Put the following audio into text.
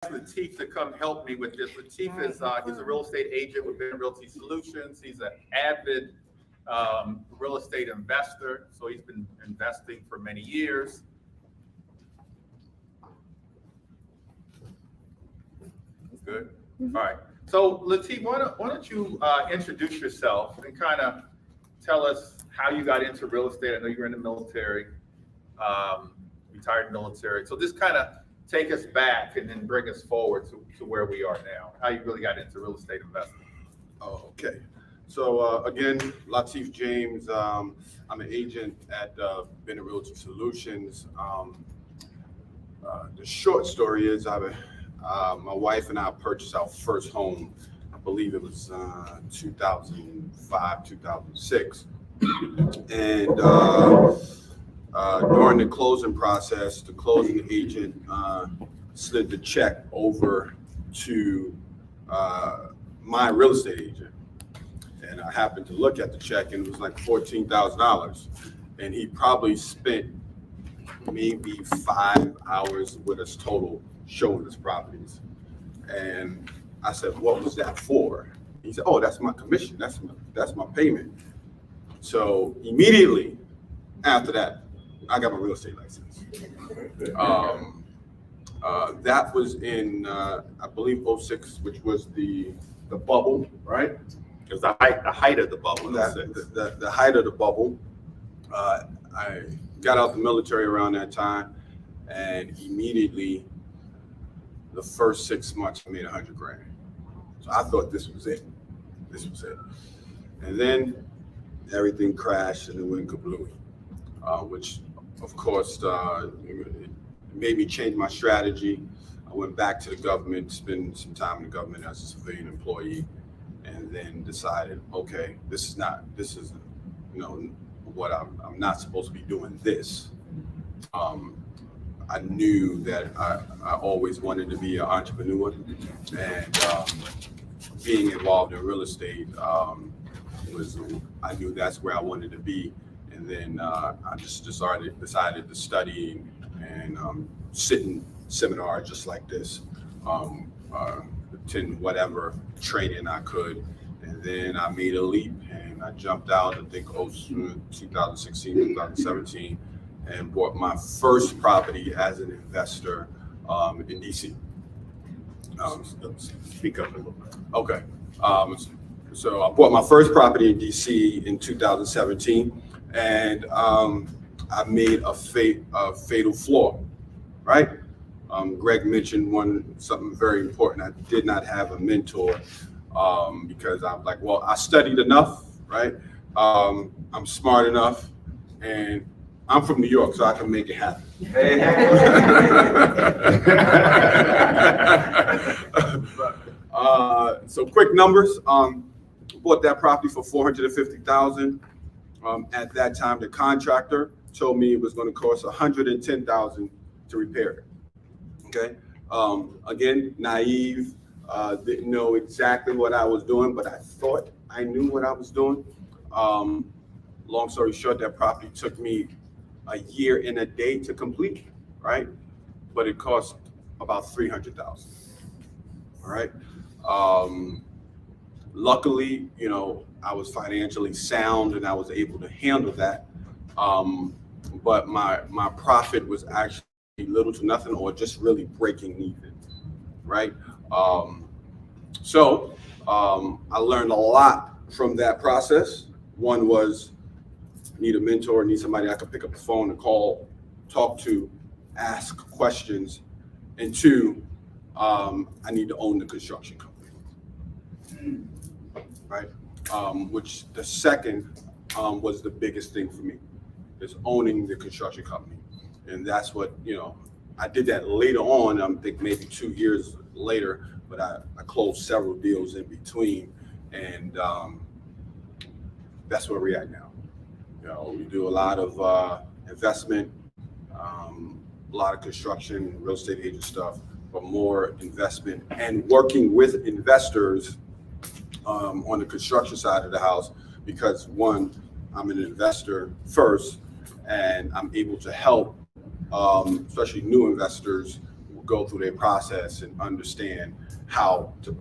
Latif to come help me with this. Latif is he's a real estate agent with Bennett Realty Solutions. He's an avid real estate investor, so he's been investing for many years. Good. All right. So Latif, why don't you introduce yourself and kind of tell us how you got into real estate? I know you were in the military, retired military. So just kind of take us back and then bring us forward to where we are now, how you really got into real estate investing. Oh, okay. So again, Latif James. I'm an agent at Bennett Realty Solutions. The short story is my wife and I purchased our first home. I believe it was 2005, 2006. And during the closing process, the closing agent slid the check over to my real estate agent. And I happened to look at the check and it was like $14,000. And he probably spent maybe 5 hours with us total showing us properties. And I said, what was that for? He said, oh, that's my commission. That's my payment. So immediately after that, I got my real estate license. That was in, I believe, 06, which was the bubble, right? It was the height of the bubble. The height of the bubble. I got out the military around that time, and immediately, the first 6 months, I made $100,000. So I thought this was it. And then everything crashed and it went kablooey, which of course it made me change my strategy. I went back to the government, spent some time in the government as a civilian employee, and then decided, okay, this is what I'm not supposed to be doing this. I knew that I always wanted to be an entrepreneur, and being involved in real estate I knew that's where I wanted to be. And then I just decided to study and sit in seminars just like this, attend whatever training I could. And then I made a leap and I jumped out, I think 2016, 2017, and bought my first property as an investor in DC. Speak up a little bit. Okay. So I bought my first property in DC in 2017, and I made a fatal flaw, right? Greg mentioned something very important. I did not have a mentor because I'm like, well, I studied enough, right? I'm smart enough, and I'm from New York, so I can make it happen. So quick numbers. Bought that property for $450,000. At that time, the contractor told me it was going to cost $110,000 to repair it. Okay. Again, naive, didn't know exactly what I was doing, but I thought I knew what I was doing. Long story short, that property took me a year and a day to complete, right? But it cost about $300,000. All right. Luckily, I was financially sound and I was able to handle that. But my profit was actually little to nothing, or just really breaking even, right? So I learned a lot from that process. One was, need a mentor, need somebody I could pick up the phone and call, talk to, ask questions. And two, I need to own the construction company, right? Which the second was the biggest thing for me, is owning the construction company. And that's what, I did that later on, I think maybe 2 years later, but I closed several deals in between. And that's where we're at now. We do a lot of investment, a lot of construction, real estate agent stuff, but more investment and working with investors on the construction side of the house, because one, I'm an investor first, and I'm able to help, especially new investors, go through their process and understand how to